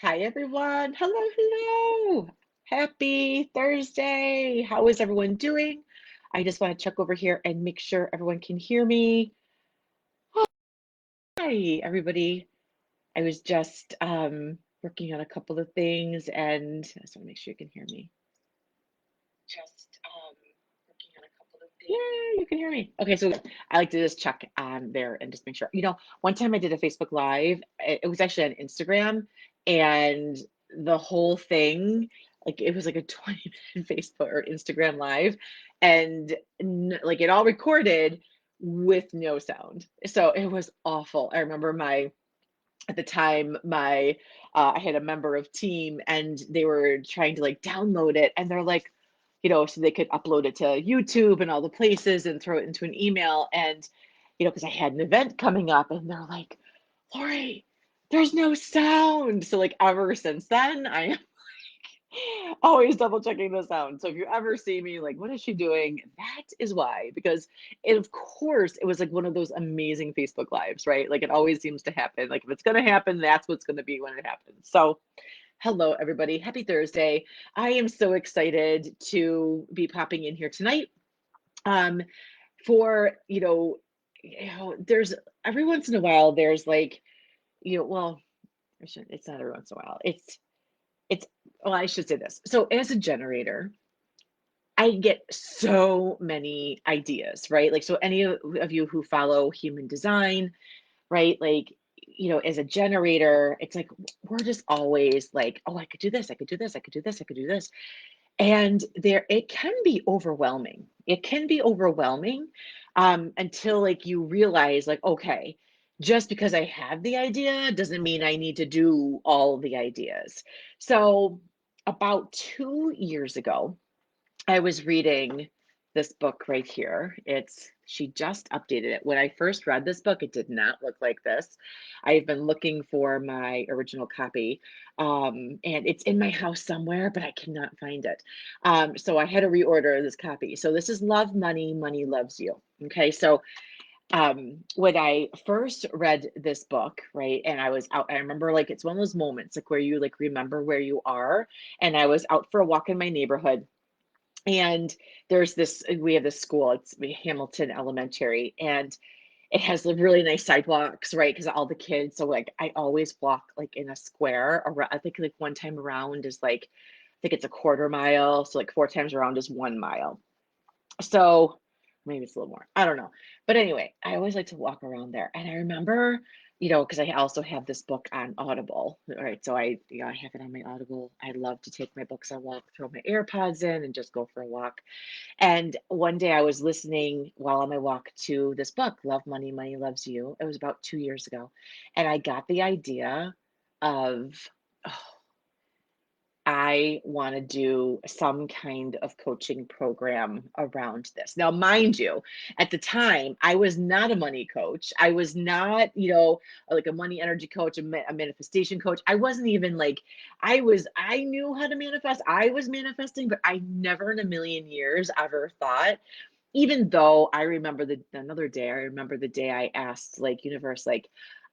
Hi, everyone. Hello, hello. Happy Thursday. How is everyone doing? I just want to check over here and make sure everyone can hear me. Hi, everybody. I was just working on a couple of things and I just want to make sure you can hear me. Working on a couple of things. Yeah, you can hear me. Okay, so I like to just check on there and just make sure. One time I did a Facebook Live. It was actually on Instagram, and the whole thing, like it was like a 20-minute Facebook or Instagram Live, and like it all recorded with no sound. So it was awful. I remember at the time, I had a member of team and they were trying to like download it, and they're like, so they could upload it to YouTube and all the places and throw it into an email. And, because I had an event coming up, and they're like, Lori, there's no sound. So, like, ever since then, I always double checking the sound. So if you ever see me like, what is she doing? That is why, because of course it was like one of those amazing Facebook lives, right? Like it always seems to happen. Like if it's going to happen, that's what's going to be when it happens. So hello, everybody. Happy Thursday. I am so excited to be popping in here tonight. Um, for, there's every once in a while, there's like, well, it's not every once in a while. It's, well, I should say this. So as a generator, I get so many ideas, right? Like, so any of you who follow human design, right? Like, as a generator, it's like we're just always like, oh, I could do this, I could do this, I could do this, I could do this. And it can be overwhelming. It can be overwhelming until like you realize, like, okay, just because I have the idea doesn't mean I need to do all of the ideas. So about 2 years ago, I was reading this book right here. She just updated it. When I first read this book, it did not look like this. I've been looking for my original copy, and it's in my house somewhere, but I cannot find it. So I had to reorder this copy. So this is Love Money, Money Loves You. Okay, so when I first read this book, right, and I was out, I remember like it's one of those moments like where you like remember where you are, and I was out for a walk in my neighborhood, and we have this school, it's Hamilton Elementary, and it has the really nice sidewalks, right? Because all the kids, so like I always walk like in a square around. I think like one time around is like, I think it's a quarter mile. So like four times around is 1 mile. So maybe it's a little more. I don't know. But anyway, I always like to walk around there. And I remember, because I also have this book on Audible, right? So I have it on my Audible. I love to take my books on walk, throw my AirPods in, and just go for a walk. And one day I was listening while on my walk to this book, Love Money, Money Loves You. It was about 2 years ago. And I got the idea of, oh, I want to do some kind of coaching program around this. Now, mind you, at the time, I was not a money coach. I was not, like a money energy coach, a manifestation coach. I wasn't even like, I knew how to manifest. I was manifesting, but I never in a million years ever thought, even though I remember another day, I remember the day I asked, like, universe, like,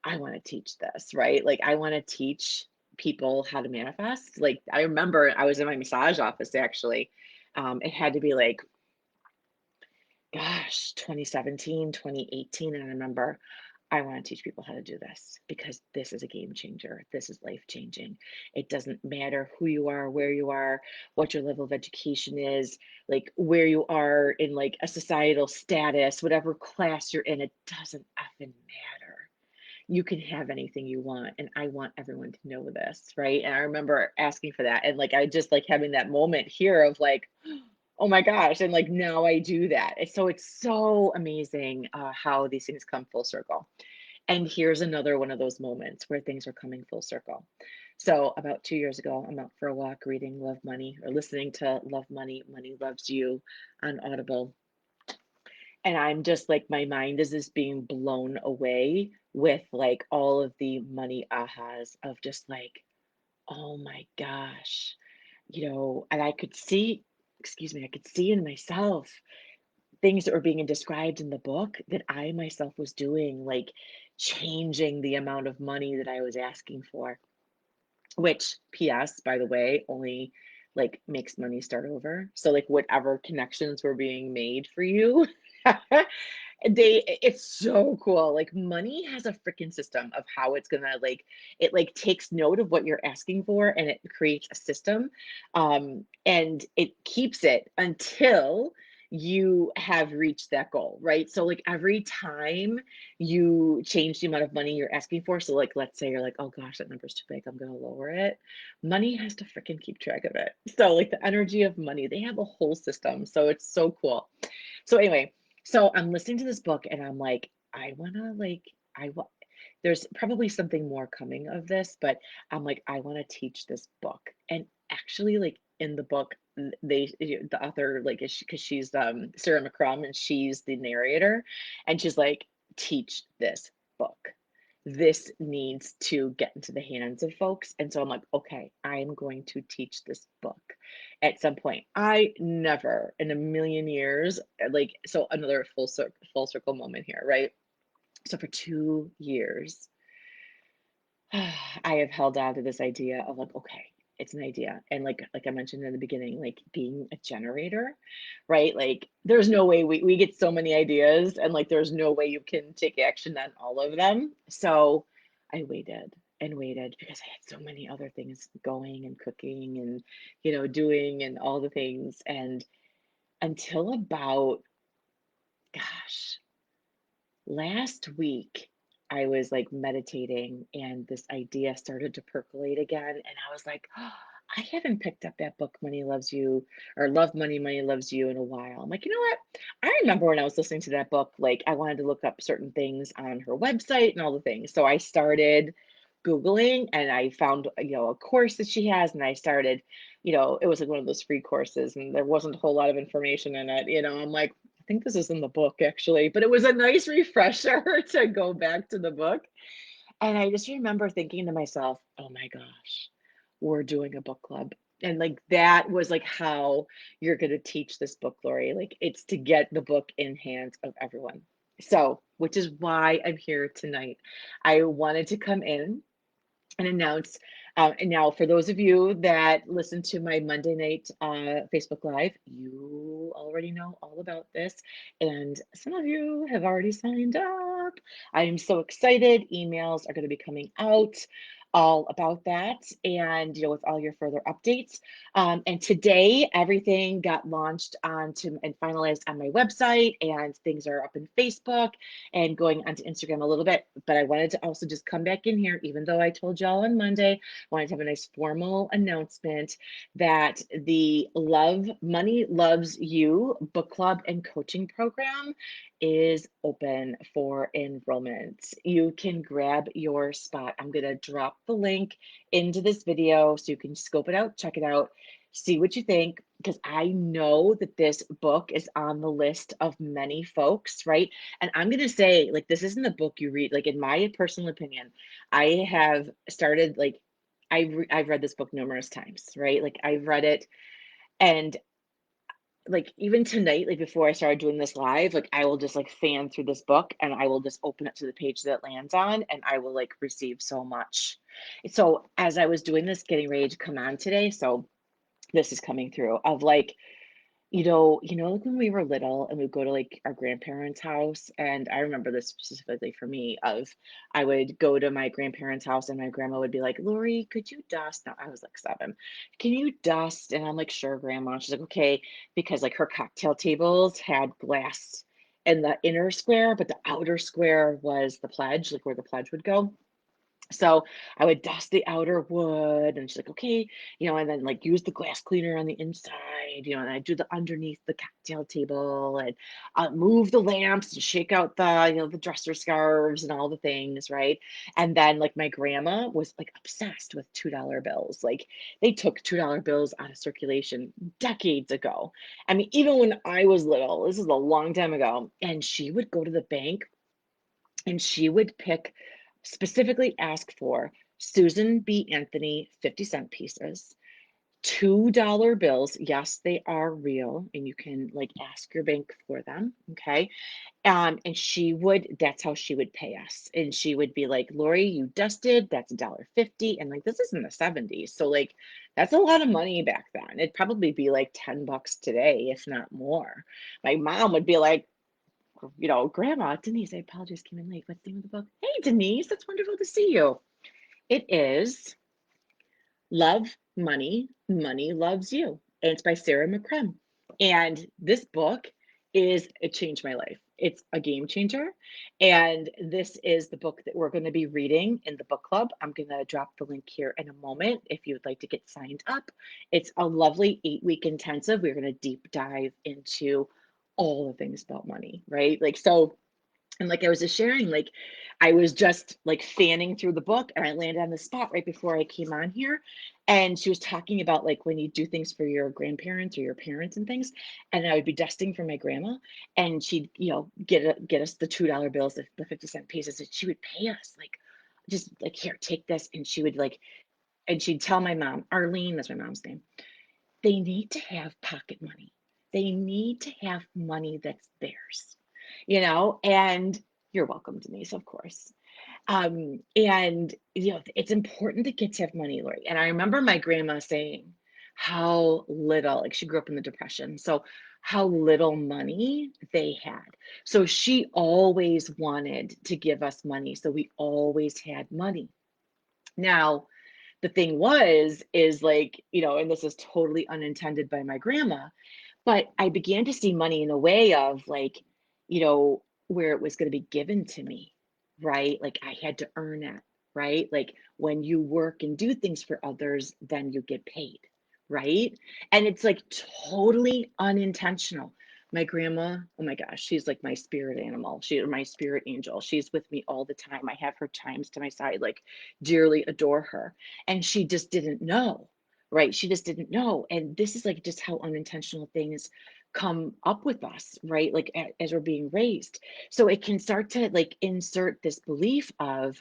I want to teach this, right? Like, I want to teach people how to manifest. Like, I remember I was in my massage office actually. It had to be like, gosh, 2017, 2018. And I remember I want to teach people how to do this because this is a game changer. This is life changing. It doesn't matter who you are, where you are, what your level of education is, like where you are in like a societal status, whatever class you're in, it doesn't effing matter. You can have anything you want. And I want everyone to know this, right? And I remember asking for that. And like, I just like having that moment here of like, oh my gosh. And like, now I do that. And so it's so amazing how these things come full circle. And here's another one of those moments where things are coming full circle. So about 2 years ago, I'm out for a walk reading Love Money or listening to Love Money, Money Loves You on Audible. And I'm just like, my mind is just being blown away with like all of the money ahas of just like, oh my gosh, and I could see, excuse me, I could see in myself things that were being described in the book that I myself was doing, like changing the amount of money that I was asking for. which PS, by the way, only like makes money start over. So like whatever connections were being made for you, it's so cool. Like money has a freaking system of how it's gonna like it like takes note of what you're asking for and it creates a system. And it keeps it until you have reached that goal, right? So like every time you change the amount of money you're asking for, so like let's say you're like, oh gosh, that number's too big, I'm gonna lower it. Money has to freaking keep track of it. So like the energy of money, they have a whole system. So it's so cool. So anyway, so I'm listening to this book and I'm like, I wanna like, I want, there's probably something more coming of this, but I'm like, I want to teach this book. And actually, like in the book, the author, like, because she's Sarah McCrum and she's the narrator, and she's like, teach this book. This needs to get into the hands of folks. And so I'm like, okay, I'm going to teach this book at some point. I never in a million years, like, so another full circle moment here, right? So for 2 years, I have held on to this idea of like, okay, it's an idea. And like I mentioned in the beginning, like being a generator, right? Like there's no way we get so many ideas and like there's no way you can take action on all of them. So I waited and waited because I had so many other things going and cooking and doing and all the things. And until about, gosh, last week, I was like meditating and this idea started to percolate again. And I was like, oh, I haven't picked up that book, Money Loves You, or Love Money, Money Loves You in a while. I'm like, you know what? I remember when I was listening to that book, like I wanted to look up certain things on her website and all the things. So I started Googling and I found, a course that she has. And I started, it was like one of those free courses and there wasn't a whole lot of information in it. I'm like, I think this is in the book actually, but it was a nice refresher to go back to the book. And I just remember thinking to myself, oh my gosh, we're doing a book club. And like that was like how you're going to teach this book, Lori. Like it's to get the book in hands of everyone. So, which is why I'm here tonight. I wanted to come in and announce. And now, for those of you that listen to my Monday night Facebook Live, you already know all about this. And some of you have already signed up. I'm so excited. Emails are going to be coming out all about that and with all your further updates. And today everything got launched onto and finalized on my website and things are up in Facebook and going onto Instagram a little bit. But I wanted to also just come back in here, even though I told y'all on Monday, I wanted to have a nice formal announcement that the Love Money Loves You book club and coaching program is open for enrollment. You can grab your spot. I'm going to drop the link into this video so you can scope it out, check it out, see what you think, because I know that this book is on the list of many folks, right? And I'm going to say, like, this isn't a book you read. Like, in my personal opinion, I have started, like, I've read this book numerous times, right? Like, I've read it. And like even tonight, like before I started doing this live, like I will just like fan through this book and I will just open it to the page that it lands on and I will like receive so much. So as I was doing this, getting ready to come on today, so this is coming through of like, like when we were little and we'd go to like our grandparents' house, and I remember this specifically for me of I would go to my grandparents' house and my grandma would be like, Lori, could you dust? No, I was like 7. Can you dust? And I'm like, sure, grandma. She's like, okay, because like her cocktail tables had glass in the inner square, but the outer square was the pledge, like where the pledge would go. So I would dust the outer wood, and she's like, okay, and then like use the glass cleaner on the inside, and I do the underneath the cocktail table and move the lamps and shake out the dresser scarves and all the things, right? And then like my grandma was like obsessed with $2 bills. Like they took $2 bills out of circulation decades ago. I mean, even when I was little, this is a long time ago, and she would go to the bank and she would specifically ask for Susan B. Anthony 50-cent pieces, $2 bills. Yes, they are real, and you can like ask your bank for them. Okay. And that's how she would pay us. And she would be like, Lori, you dusted, that's $1.50. And like, this is in the 70s. So like, that's a lot of money back then. It'd probably be like $10 today, if not more. My mom would be like, Grandma, Denise, I apologize, came in late. What's the name of the book? Hey, Denise, it's wonderful to see you. It is Love Money, Money Loves You. And it's by Sarah McCrem. And this book it changed my life. It's a game changer. And this is the book that we're going to be reading in the book club. I'm going to drop the link here in a moment if you would like to get signed up. It's a lovely 8-week intensive. We're going to deep dive into all the things about money, right? Like, so and like I was just sharing, like I was just like fanning through the book and I landed on the spot right before I came on here. And she was talking about like when you do things for your grandparents or your parents and things. And I would be dusting for my grandma and she'd, get us the $2 bills, the 50-cent pieces, and she would pay us like just like here, take this. And she would like, and she'd tell my mom, Arlene, that's my mom's name, they need to have pocket money. They need to have money that's theirs, and you're welcome, Denise, of course. And it's important that kids have money, Lori. And I remember my grandma saying how little, like she grew up in the Depression, so how little money they had. So she always wanted to give us money. So we always had money. Now, the thing is like, and this is totally unintended by my grandma, but I began to see money in a way of like, where it was going to be given to me, right? Like I had to earn it, right? Like when you work and do things for others, then you get paid, right? And it's like totally unintentional. My grandma, oh my gosh, she's like my spirit animal. My spirit angel. She's with me all the time. I have her times to my side, like dearly adore her. And she just didn't know, right? She just didn't know. And this is like just how unintentional things come up with us, right? Like as we're being raised. So it can start to like insert this belief of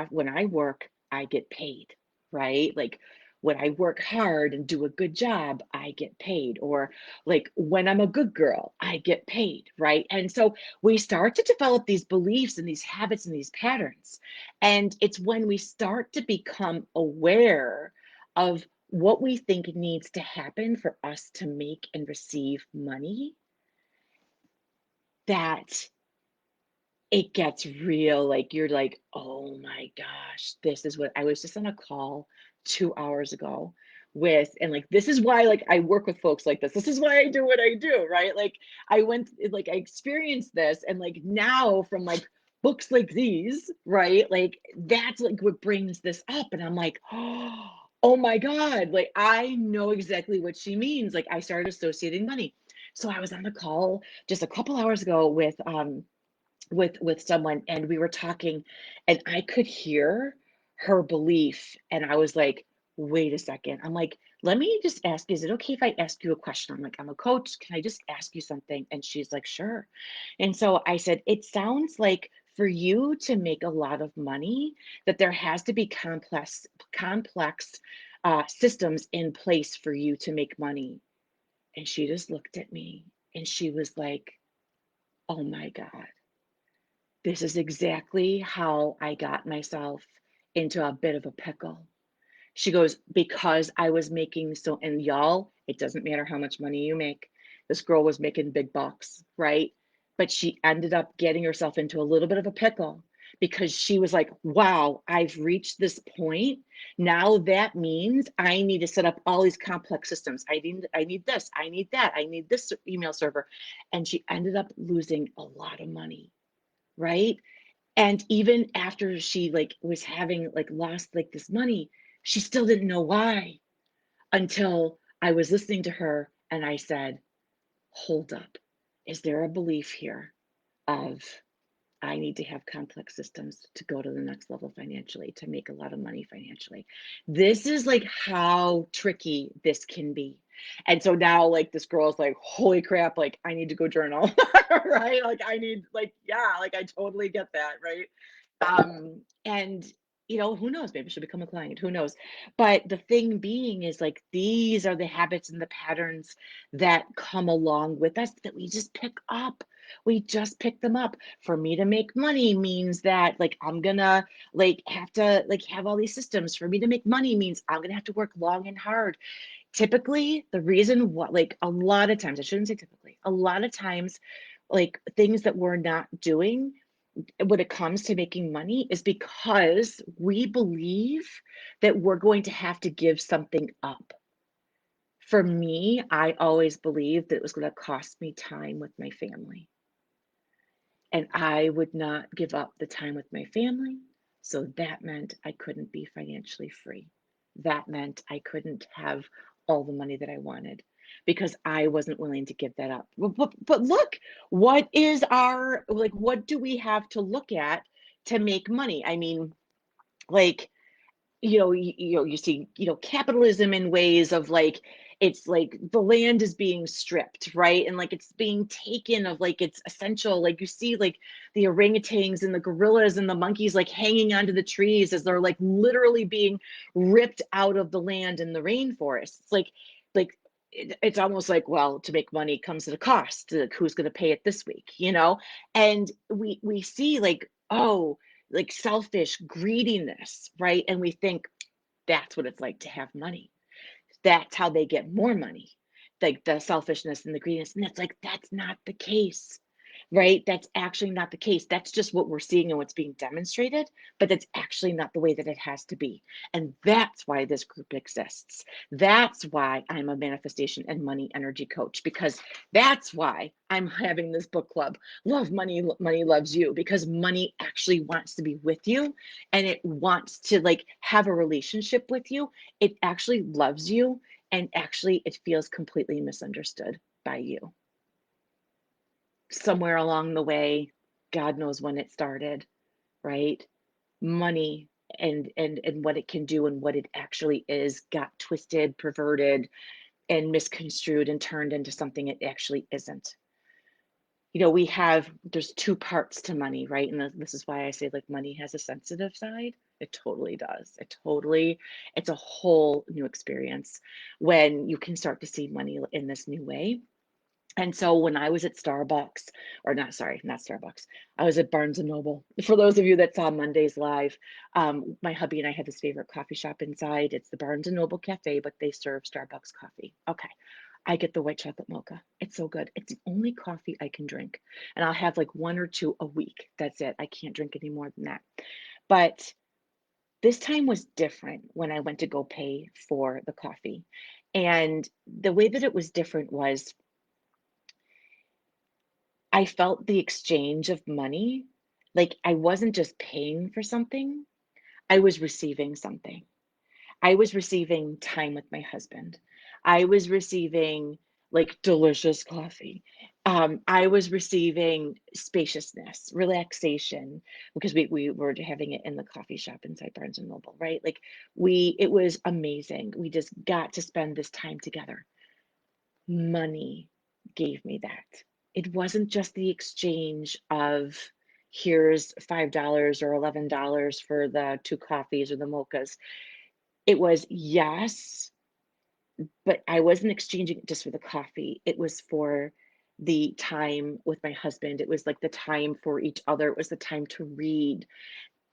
when I work, I get paid, right? Like when I work hard and do a good job, I get paid. Or like when I'm a good girl, I get paid, right? And so we start to develop these beliefs and these habits and these patterns. And it's when we start to become aware of what we think needs to happen for us to make and receive money that it gets real. Like you're like, oh my gosh, this is what I was just on a call 2 hours ago with, and like this is why like I work with folks like this. This is why I do what I do, right? Like I experienced this, and like now from like books like these, right? Like that's like what brings this up, and I'm like, oh my God, like I know exactly what she means. Like I started associating money. So I was on the call just a couple hours ago with someone, and we were talking and I could hear her belief, and I was like, wait a second. I'm like, let me just ask, is it okay if I ask you a question? I'm like, I'm a coach, can I just ask you something? And she's like, sure. And so I said, it sounds like for you to make a lot of money that there has to be complex systems in place for you to make money. And she just looked at me and she was like, oh my God, this is exactly how I got myself into a bit of a pickle. She goes, because I was making so, and y'all, it doesn't matter how much money you make. This girl was making big bucks, right? But she ended up getting herself into a little bit of a pickle because she was like, wow, I've reached this point. Now that means I need to set up all these complex systems. I need this, I need that, I need this email server. And she ended up losing a lot of money, right? And even after she like was having like lost like this money, she still didn't know why until I was listening to her and I said, hold up, is there a belief here of I need to have complex systems to go to the next level financially, to make a lot of money financially? This is like how tricky this can be. And so now, like, this girl is like, holy crap, like, I need to go journal, right? Like, I need, like, yeah, like, I totally get that, right? And who knows? Maybe she'll become a client. Who knows? But the thing being is like these are the habits and the patterns that come along with us that we just pick up. We just pick them up. For me to make money means that like I'm gonna like have to like have all these systems. For me to make money means I'm gonna have to work long and hard. Typically, the reason what like a lot of times, I shouldn't say typically, a lot of times, like things that we're not doing when it comes to making money is because we believe that we're going to have to give something up. For me, I always believed that it was going to cost me time with my family. And I would not give up the time with my family. So that meant I couldn't be financially free. That meant I couldn't have all the money that I wanted because I wasn't willing to give that up. But look, what is our, like, what do we have to look at to make money? I mean, like, you see, capitalism in ways of like it's like the land is being stripped, right? And like it's being taken of like it's essential. Like you see like the orangutans and the gorillas and the monkeys like hanging onto the trees as they're like literally being ripped out of the land in the rainforest. Like it's almost like, well, to make money comes at a cost. Like, who's going to pay it this week, And we see like, oh, like selfish greediness, right? And we think that's what it's like to have money. That's how they get more money, like the selfishness and the greediness. And it's like, that's not the case, right? That's actually not the case. That's just what we're seeing and what's being demonstrated, but that's actually not the way that it has to be. And that's why this group exists. That's why I'm a manifestation and money energy coach, because that's why I'm having this book club. Love Money, Money Loves You, because money actually wants to be with you and it wants to like have a relationship with you. It actually loves you and actually it feels completely misunderstood by you. Somewhere along the way, God knows when it started, right? Money and what it can do and what it actually is got twisted, perverted, and misconstrued and turned into something it actually isn't. There's two parts to money, right? And this is why I say like money has a sensitive side. It totally does. It's a whole new experience when you can start to see money in this new way. And so when I was at Starbucks, or not, sorry, not Starbucks, I was at Barnes and Noble. For those of you that saw Mondays Live, my hubby and I had this favorite coffee shop inside. It's the Barnes and Noble Cafe, but they serve Starbucks coffee. Okay. I get the white chocolate mocha. It's so good. It's the only coffee I can drink. And I'll have like one or two a week. That's it. I can't drink any more than that. But this time was different when I went to go pay for the coffee. And the way that it was different was I felt the exchange of money. Like I wasn't just paying for something, I was receiving something. I was receiving time with my husband. I was receiving like delicious coffee. I was receiving spaciousness, relaxation, because we were having it in the coffee shop inside Barnes and Noble, right? Like it was amazing. We just got to spend this time together. Money gave me that. It wasn't just the exchange of here's $5 or $11 for the two coffees or the mochas. It was yes, but I wasn't exchanging it just for the coffee. It was for the time with my husband. It was like the time for each other. It was the time to read.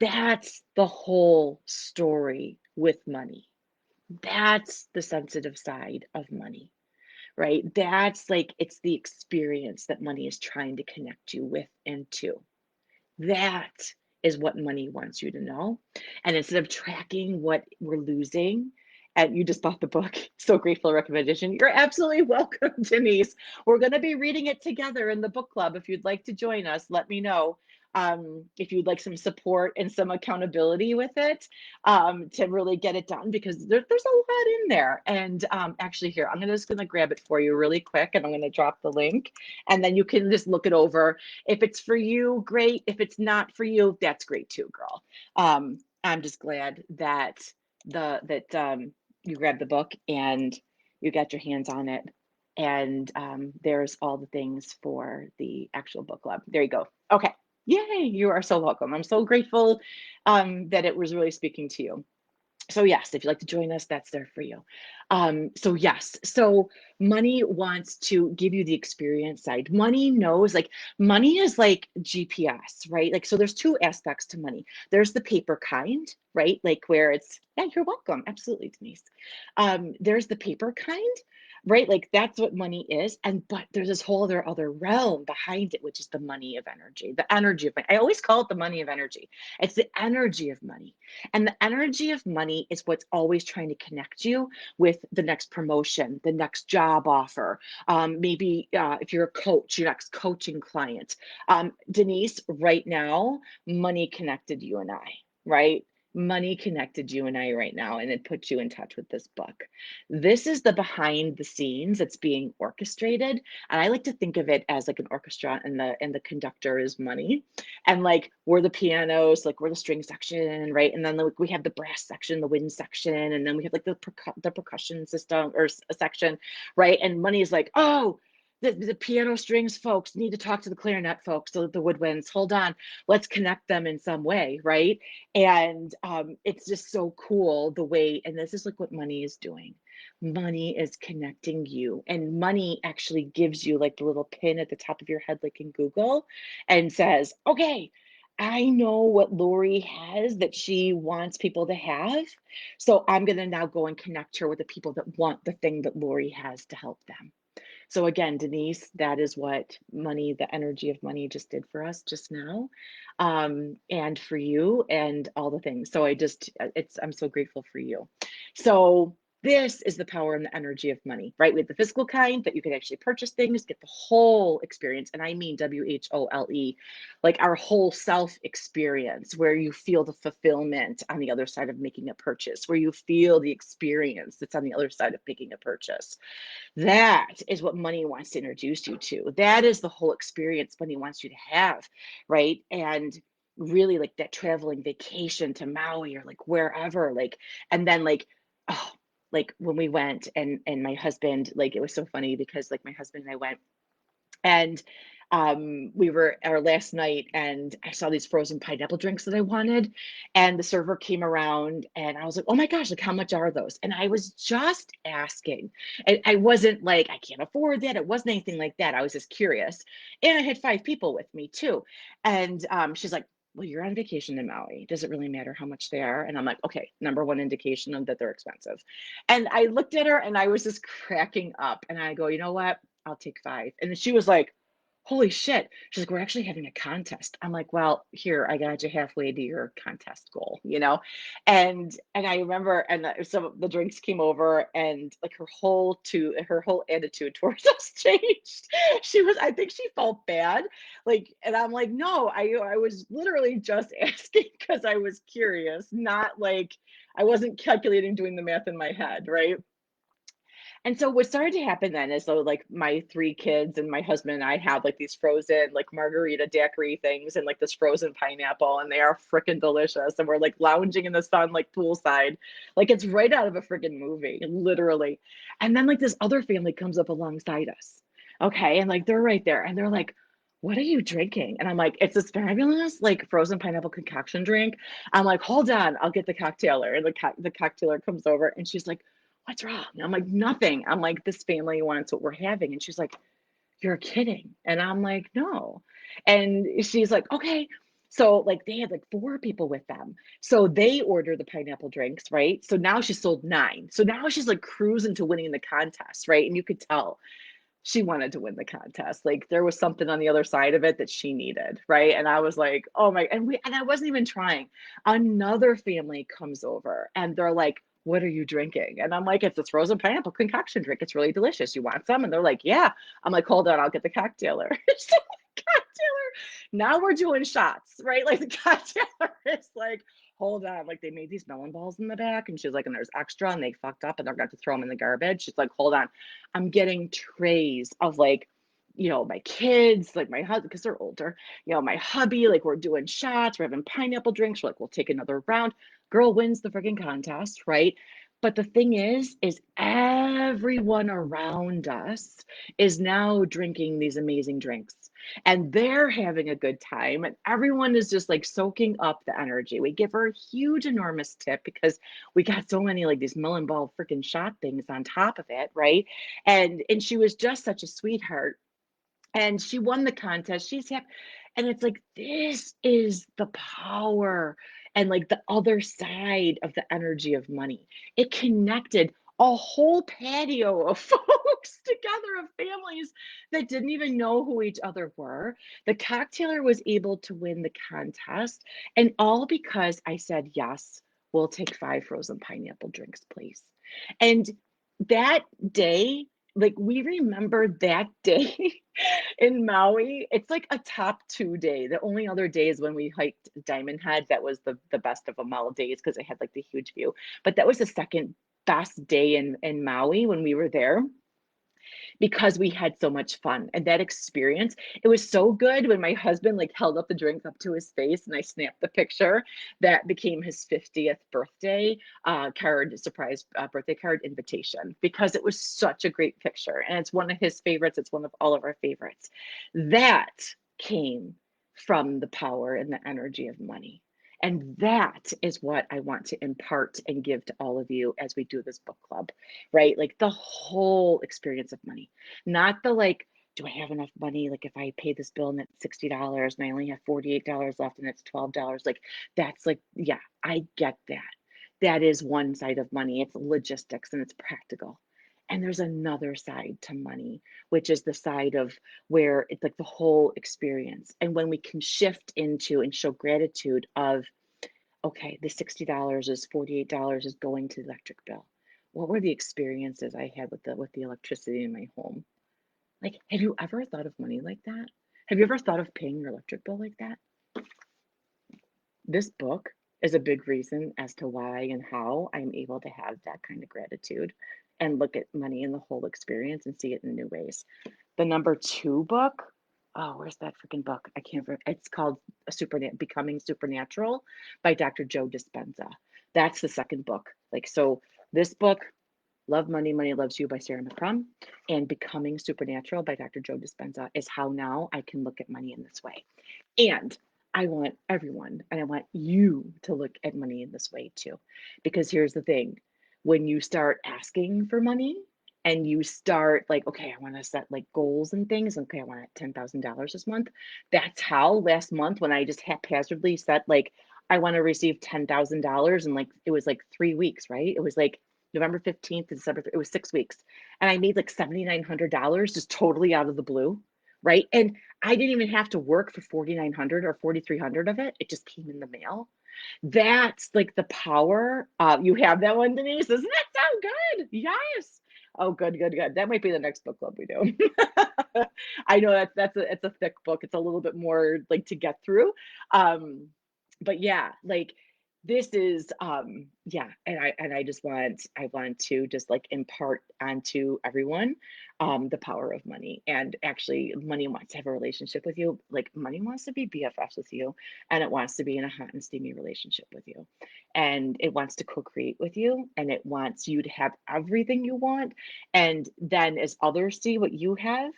That's the whole story with money. That's the sensitive side of money, right? That's like it's the experience that money is trying to connect you with and to. That is what money wants you to know. And instead of tracking what we're losing, and you just bought the book, so grateful recommendation. You're absolutely welcome, Denise. We're going to be reading it together in the book club. If you'd like to join us, let me know. If you'd like some support and some accountability with it, to really get it done, because there's a lot in there. And actually, here, just going to grab it for you really quick, and I'm going to drop the link, and then you can just look it over. If it's for you, great. If it's not for you, that's great too, girl. I'm just glad that you grabbed the book and you got your hands on it. And there's all the things for the actual book club. There you go. Okay. Yay, you are so welcome. I'm so grateful that it was really speaking to you. So yes, if you'd like to join us, that's there for you. So yes, so money wants to give you the experience side. Money knows, like money is like GPS, right? Like so there's two aspects to money. There's the paper kind, right? Like where it's, yeah, you're welcome. Absolutely, Denise. There's the paper kind, right? Like that's what money is. And but there's this whole other realm behind it, which is the money of energy, the energy of money. I always call it the money of energy. It's the energy of money. And the energy of money is what's always trying to connect you with the next promotion, the next job offer. Maybe if you're a coach, your next coaching client. Denise, right now, money connected you and I, right? Money connected you and I right now, and it put you in touch with this book. This is the behind the scenes that's being orchestrated. And I like to think of it as like an orchestra, and the conductor is money, and like we're the pianos, like we're the string section, right? And then like we have the brass section, the wind section, and then we have like the percussion system or section, right? And money is like, oh, the piano strings folks need to talk to the clarinet folks, the woodwinds. Hold on, let's connect them in some way, right? And it's just so cool the way, and this is like what money is doing. Money is connecting you, and money actually gives you like the little pin at the top of your head, like in Google, and says, okay, I know what Lori has that she wants people to have. So I'm going to now go and connect her with the people that want the thing that Lori has to help them. So again, Denise, that is what money, the energy of money just did for us just now. And for you and all the things. So I'm so grateful for you. So this is the power and the energy of money, right? We have the physical kind that you can actually purchase things, get the whole experience. And I mean WHOLE, like our whole self experience, where you feel the fulfillment on the other side of making a purchase, where you feel the experience that's on the other side of making a purchase. That is what money wants to introduce you to. That is the whole experience money wants you to have, right? And really like that traveling vacation to Maui or like wherever, like, and then like, oh, like when we went, and my husband, like it was so funny because like my husband and I went, and we were our last night, and I saw these frozen pineapple drinks that I wanted, and the server came around, and I was like, oh my gosh, like how much are those? And I was just asking. I wasn't like, I can't afford that. It wasn't anything like that. I was just curious. And I had five people with me too. And she's like, well, you're on vacation in Maui. Does it really matter how much they are? And I'm like, okay, number one indication of that they're expensive. And I looked at her and I was just cracking up. And I go, you know what? I'll take five. And then she was like, holy shit. She's like, we're actually having a contest. I'm like, well, here, I got you halfway to your contest goal, you know? And I remember, and some of the drinks came over, and like her whole attitude towards us changed. I think she felt bad. Like, and I'm like, no, I was literally just asking because I was curious, not like I wasn't calculating, doing the math in my head, right? And so what started to happen then is, so like my three kids and my husband and I had like these frozen like margarita daiquiri things and like this frozen pineapple, and they are freaking delicious. And we're like lounging in the sun, like poolside, like it's right out of a freaking movie, literally. And then like this other family comes up alongside us. Okay. And like they're right there, and they're like, what are you drinking? And I'm like, it's this fabulous like frozen pineapple concoction drink. I'm like, hold on, I'll get the cocktailer. And the cocktailer comes over, and she's like, what's wrong? I'm like, nothing. I'm like, this family wants what we're having. And she's like, you're kidding. And I'm like, no. And she's like, okay. So like they had like four people with them. So they ordered the pineapple drinks, right? So now she sold nine. So now she's like cruising to winning the contest, right? And you could tell she wanted to win the contest. Like there was something on the other side of it that she needed, right? And I was like, oh my, and I wasn't even trying. Another family comes over, and they're like, what are you drinking? And I'm like, it's this frozen pineapple concoction drink. It's really delicious. You want some? And they're like, yeah. I'm like, hold on, I'll get the cocktailer. So the cocktailer, now we're doing shots, right? Like the cocktailer is like, hold on, like they made these melon balls in the back, and she's like, and there's extra, and they fucked up, and they're going to throw them in the garbage. She's like, hold on, I'm getting trays of like, my kids, like my husband, because they're older, my hubby, like we're doing shots, we're having pineapple drinks. We're like, we'll take another round. Girl wins the freaking contest, right? But the thing is everyone around us is now drinking these amazing drinks and they're having a good time and everyone is just like soaking up the energy. We give her a huge, enormous tip because we got so many like these melon ball freaking shot things on top of it, right? And she was just such a sweetheart and she won the contest. She's happy. And it's like, this is the power and like the other side of the energy of money. It connected a whole patio of folks together, of families that didn't even know who each other were. The cocktailer was able to win the contest, and all because I said, yes, we'll take 5 frozen pineapple drinks, please. And that day, like we remember that day in Maui, it's like a top 2 day. The only other day is when we hiked Diamond Head. That was the best of them all days because it had like the huge view. But that was the second best day in Maui when we were there because we had so much fun. And that experience, it was so good when my husband like held up the drink up to his face and I snapped the picture. That became his 50th birthday card, surprise birthday card invitation, because it was such a great picture. And it's one of his favorites. It's one of all of our favorites. That came from the power and the energy of money. And that is what I want to impart and give to all of you as we do this book club, right? Like the whole experience of money, not the like, do I have enough money? Like if I pay this bill and it's $60 and I only have $48 left and it's $12, like that's like, yeah, I get that. That is one side of money. It's logistics and it's practical. And there's another side to money, which is the side of where it's like the whole experience. And when we can shift into and show gratitude of, okay, the $60 is $48 is going to the electric bill. What were the experiences I had with the electricity in my home? Like, have you ever thought of money like that? Have you ever thought of paying your electric bill like that? This book is a big reason as to why and how I'm able to have that kind of gratitude and look at money in the whole experience and see it in new ways. The number 2 book, oh, where's that freaking book? I can't remember. It's called Becoming Supernatural by Dr. Joe Dispenza. That's the second book. Like, so this book, Love Money, Money Loves You by Sarah McCrum, and Becoming Supernatural by Dr. Joe Dispenza is how now I can look at money in this way. And I want everyone, and I want you to look at money in this way too. Because here's the thing, when you start asking for money and you start like, okay, I want to set like goals and things. Okay, I want $10,000 this month. That's how last month when I just haphazardly set like, I want to receive $10,000 and like, it was like 3 weeks, right? It was like November 15th to December, it was 6 weeks. And I made like $7,900 just totally out of the blue, right? And I didn't even have to work for 4,900 or 4,300 of it. It just came in the mail. That's like the power. You have that one, Denise. Doesn't that sound good? Yes. Oh, good, good, good. That might be the next book club we do. I know it's a thick book. It's a little bit more like to get through. But yeah, like this is yeah, and I want to just like impart onto everyone the power of money. And actually money wants to have a relationship with you. Like money wants to be BFFs with you, and it wants to be in a hot and steamy relationship with you, and it wants to co-create with you, and it wants you to have everything you want. And then as others see what you have,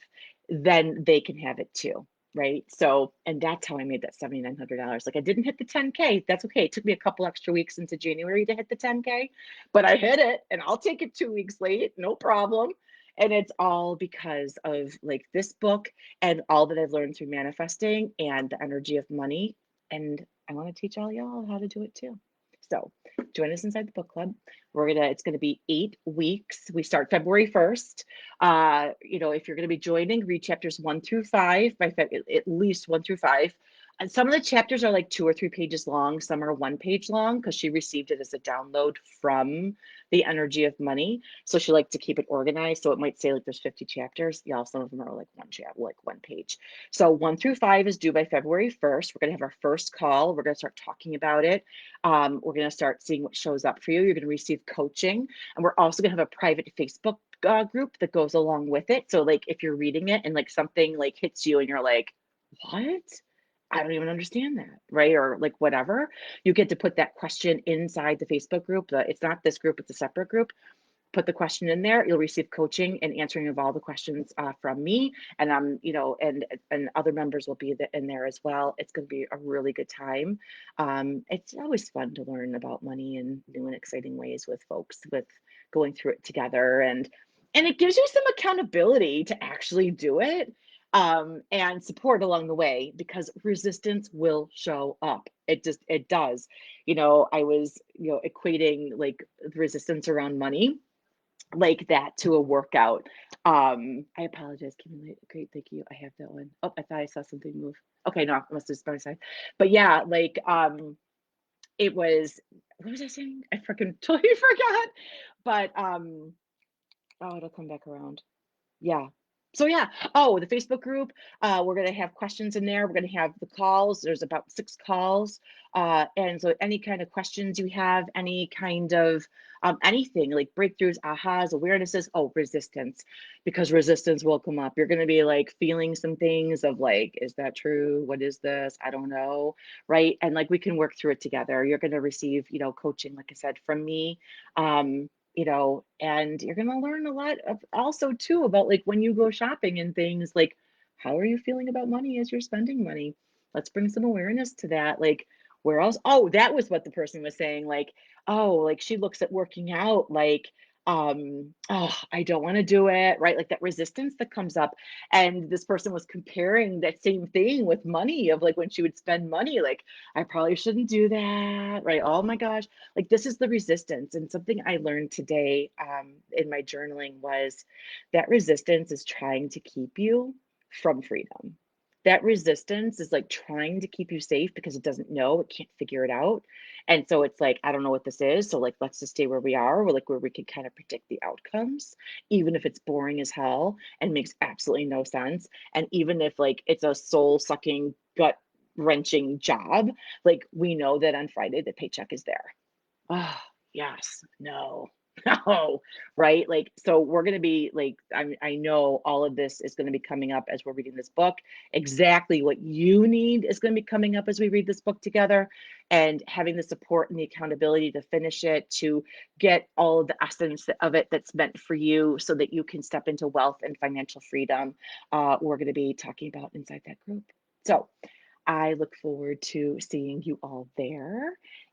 then they can have it too, right? So, and that's how I made that $7,900. Like I didn't hit the 10K. That's okay. It took me a couple extra weeks into January to hit the 10K, but I hit it, and I'll take it 2 weeks late, no problem. And it's all because of like this book and all that I've learned through manifesting and the energy of money. And I want to teach all y'all how to do it too. So join us inside the book club. It's gonna be 8 weeks. We start February 1st. If you're gonna be joining, read chapters 1 through 5 at least 1 through 5. And some of the chapters are like 2 or 3 pages long. Some are 1 page long because she received it as a download from the energy of money. So she liked to keep it organized. So it might say like there's 50 chapters. Yeah, some of them are like like 1 page. So 1 through 5 is due by February 1st. We're gonna have our first call. We're gonna start talking about it. We're gonna start seeing what shows up for you. You're gonna receive coaching, and we're also gonna have a private Facebook group that goes along with it. So like if you're reading it and like something like hits you and you're like, what? I don't even understand that, right? Or like whatever. You get to put that question inside the Facebook group. It's not this group, it's a separate group. Put the question in there. You'll receive coaching and answering of all the questions from me, and and other members will be in there as well. It's going to be a really good time. It's always fun to learn about money in new and exciting ways with folks, with going through it together, and it gives you some accountability to actually do it. And support along the way, because resistance will show up. It does. I was, equating like resistance around money like that to a workout. I apologize. Can you great, thank you. I have that one. Oh, I thought I saw something move. Okay, no, it must have been my side. But yeah, like it was, what was I saying? I freaking totally forgot. But oh, it'll come back around. Yeah. So yeah. Oh, the Facebook group. We're gonna have questions in there. We're gonna have the calls. There's about 6 calls. And so any kind of questions you have, any kind of anything like breakthroughs, ahas, awarenesses. Oh, resistance, because resistance will come up. You're gonna be like feeling some things of like, is that true? What is this? I don't know. Right. And like we can work through it together. You're gonna receive, coaching, like I said, from me. And you're going to learn a lot of also too about like when you go shopping and things like, how are you feeling about money as you're spending money? Let's bring some awareness to that. Like, where else? Oh, that was what the person was saying. Like, oh, like she looks at working out like, oh, I don't want to do it, right? Like that resistance that comes up. And this person was comparing that same thing with money, of like when she would spend money, like, I probably shouldn't do that, right? Oh my gosh, like this is the resistance. And something I learned today in my journaling was that resistance is trying to keep you from freedom. That resistance is like trying to keep you safe because it doesn't know, it can't figure it out. And so it's like, I don't know what this is, so like let's just stay where we are, like where we can kind of predict the outcomes, even if it's boring as hell and makes absolutely no sense. And even if like it's a soul sucking, gut wrenching job, like we know that on Friday the paycheck is there. Oh, yes, no, no, right? Like, so we're going to be like, I know all of this is going to be coming up as we're reading this book. Exactly what you need is going to be coming up as we read this book together, and having the support and the accountability to finish it, to get all of the essence of it that's meant for you so that you can step into wealth and financial freedom. We're going to be talking about inside that group. So, I look forward to seeing you all there.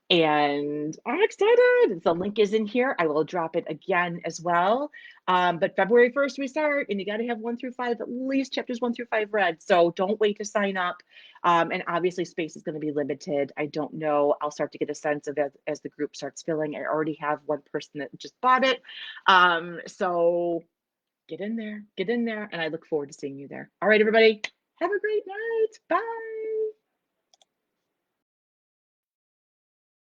And I'm excited. The link is in here. I will drop it again as well. But February 1st, we start, and you got to have 1 through 5, at least chapters 1 through 5 read. So don't wait to sign up. And obviously, space is going to be limited. I don't know. I'll start to get a sense of it as the group starts filling. I already have one person that just bought it. So get in there, and I look forward to seeing you there. All right, everybody, have a great night. Bye.